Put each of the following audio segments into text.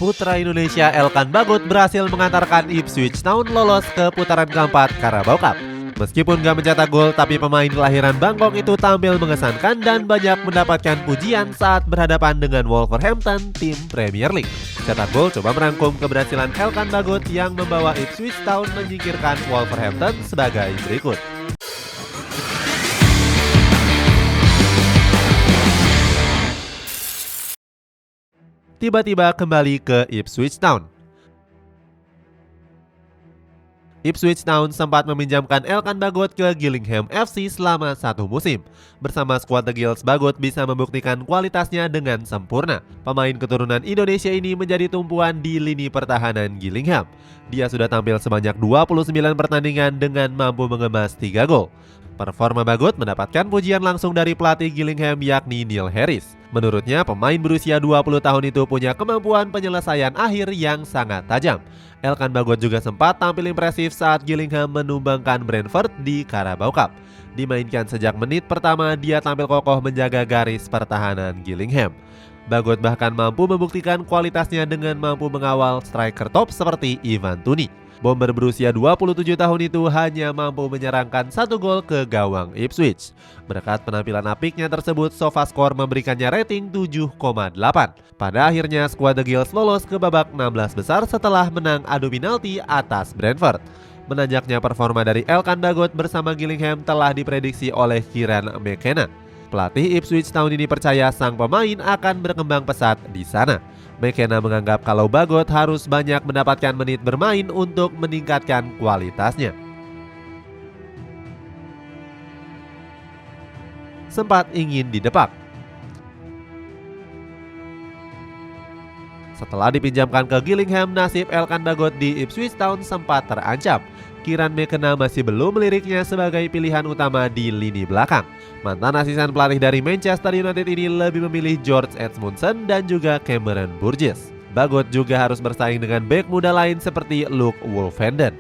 Putra Indonesia Elkan Bagot berhasil mengantarkan Ipswich Town lolos ke putaran keempat Carabao Cup. Meskipun gak mencetak gol, tapi pemain kelahiran Bangkok itu tampil mengesankan dan banyak mendapatkan pujian saat berhadapan dengan Wolverhampton, tim Premier League. Cetak gol coba merangkum keberhasilan Elkan Bagot yang membawa Ipswich Town menyingkirkan Wolverhampton sebagai berikut. Tiba-tiba kembali ke Ipswich Town. Ipswich Town sempat meminjamkan Elkan Bagot ke Gillingham FC selama satu musim. Bersama skuad The Gills, Bagot bisa membuktikan kualitasnya dengan sempurna. Pemain keturunan Indonesia ini menjadi tumpuan di lini pertahanan Gillingham. Dia sudah tampil sebanyak 29 pertandingan dengan mampu mengemas 3 gol. Performa Bagot mendapatkan pujian langsung dari pelatih Gillingham yakni Neil Harris. Menurutnya, pemain berusia 20 tahun itu punya kemampuan penyelesaian akhir yang sangat tajam. Elkan Bagot juga sempat tampil impresif saat Gillingham menumbangkan Brentford di Carabao Cup. Dimainkan sejak menit pertama, dia tampil kokoh menjaga garis pertahanan Gillingham. Bagot bahkan mampu membuktikan kualitasnya dengan mampu mengawal striker top seperti Ivan Toney. Bomber berusia 27 tahun itu hanya mampu menyerangkan 1 gol ke gawang Ipswich. Berkat penampilan apiknya tersebut, SofaScore memberikannya rating 7,8. Pada akhirnya, skuad The Gills lolos ke babak 16 besar setelah menang adu penalti atas Brentford. Menanjaknya performa dari Elkan Bagot bersama Gillingham telah diprediksi oleh Kieran McKenna. Pelatih Ipswich Town ini percaya sang pemain akan berkembang pesat di sana. McKenna menganggap kalau Bagot harus banyak mendapatkan menit bermain untuk meningkatkan kualitasnya. Sempat ingin didepak. Setelah dipinjamkan ke Gillingham, nasib Elkan Bagot di Ipswich Town sempat terancam. Kieran McKenna masih belum meliriknya sebagai pilihan utama di lini belakang. Mantan asisten pelatih dari Manchester United ini lebih memilih George Edmundson dan juga Cameron Burgess. Bagot juga harus bersaing dengan bek muda lain seperti Luke Wolfenden.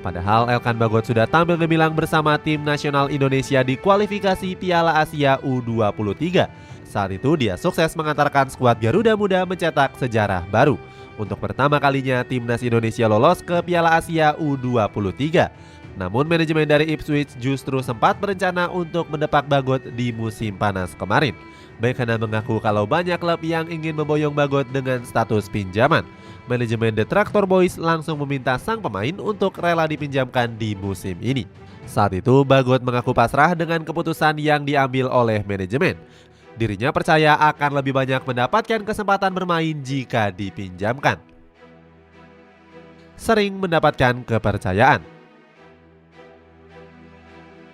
Padahal Elkan Bagot sudah tampil gemilang bersama tim nasional Indonesia di kualifikasi Piala Asia U23. Saat itu dia sukses mengantarkan skuad Garuda Muda mencetak sejarah baru. Untuk pertama kalinya timnas Indonesia lolos ke Piala Asia U23. Namun manajemen dari Ipswich justru sempat berencana untuk mendepak Bagot di musim panas kemarin. McKenna mengaku kalau banyak klub yang ingin memboyong Bagot dengan status pinjaman. Manajemen The Tractor Boys langsung meminta sang pemain untuk rela dipinjamkan di musim ini. Saat itu Bagot mengaku pasrah dengan keputusan yang diambil oleh manajemen. Dirinya percaya akan lebih banyak mendapatkan kesempatan bermain jika dipinjamkan. Sering mendapatkan kepercayaan.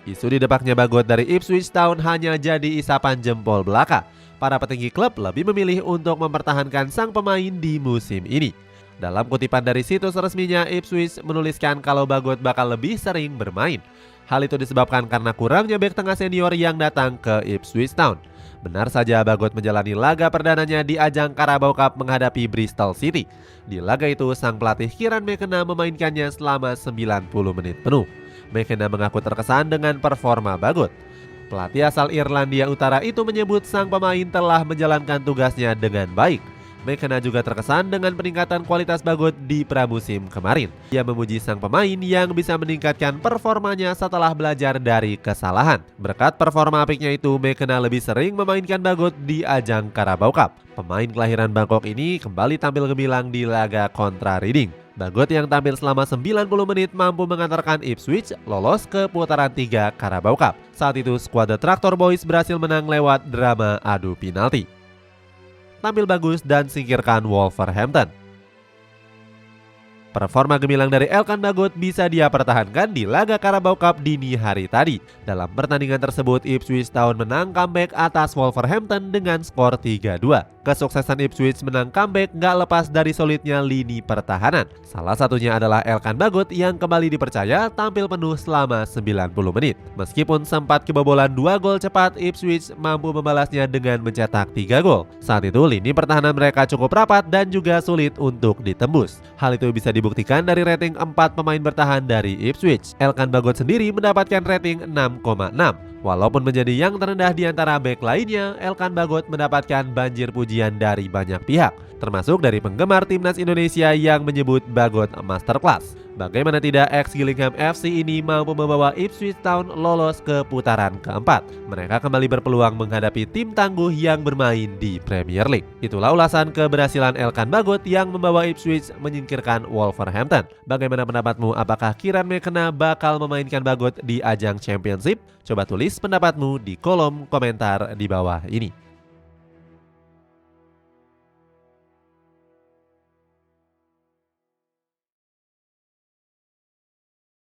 Isu didepaknya Bagot dari Ipswich Town hanya jadi isapan jempol belaka. Para petinggi klub lebih memilih untuk mempertahankan sang pemain di musim ini. Dalam kutipan dari situs resminya, Ipswich menuliskan kalau Bagot bakal lebih sering bermain. Hal itu disebabkan karena kurangnya bek tengah senior yang datang ke Ipswich Town. Benar saja, Bagot menjalani laga perdananya di ajang Carabao Cup menghadapi Bristol City. Di laga itu, sang pelatih Kieran McKenna memainkannya selama 90 menit penuh. McKenna mengaku terkesan dengan performa Bagot. Pelatih asal Irlandia Utara itu menyebut sang pemain telah menjalankan tugasnya dengan baik. McKenna juga terkesan dengan peningkatan kualitas Bagot di pramusim kemarin. Ia memuji sang pemain yang bisa meningkatkan performanya setelah belajar dari kesalahan. Berkat performa apiknya itu, McKenna lebih sering memainkan Bagot di ajang Carabao Cup. Pemain kelahiran Bangkok ini kembali tampil gemilang di laga kontra Reading. Bagot yang tampil selama 90 menit mampu mengantarkan Ipswich lolos ke putaran 3 Carabao Cup. Saat itu skuad The Tractor Boys berhasil menang lewat drama adu penalti. Tampil bagus dan singkirkan Wolverhampton. Performa gemilang dari Elkan Bagot bisa dia pertahankan di laga Carabao Cup dini hari tadi. Dalam pertandingan tersebut, Ipswich Town menang comeback atas Wolverhampton dengan skor 3-2. Kesuksesan Ipswich menang comeback gak lepas dari solidnya lini pertahanan. Salah satunya adalah Elkan Bagot yang kembali dipercaya tampil penuh selama 90 menit. Meskipun sempat kebobolan 2 gol cepat, Ipswich mampu membalasnya dengan mencetak 3 gol. Saat itu lini pertahanan mereka cukup rapat dan juga sulit untuk ditembus. Hal itu bisa dibuktikan dari rating 4 pemain bertahan dari Ipswich. Elkan Bagot sendiri mendapatkan rating 6,6. Walaupun menjadi yang terendah di antara bek lainnya, Elkan Bagot mendapatkan banjir pujian dari banyak pihak, termasuk dari penggemar timnas Indonesia yang menyebut Bagot masterclass. Bagaimana tidak, ex Gillingham FC ini mampu membawa Ipswich Town lolos ke putaran keempat. Mereka kembali berpeluang menghadapi tim tangguh yang bermain di Premier League. Itulah ulasan keberhasilan Elkan Bagot yang membawa Ipswich menyingkirkan Wolverhampton. Bagaimana pendapatmu? Apakah Kieran McKenna bakal memainkan Bagot di ajang Championship? Coba tulis pendapatmu di kolom komentar di bawah ini.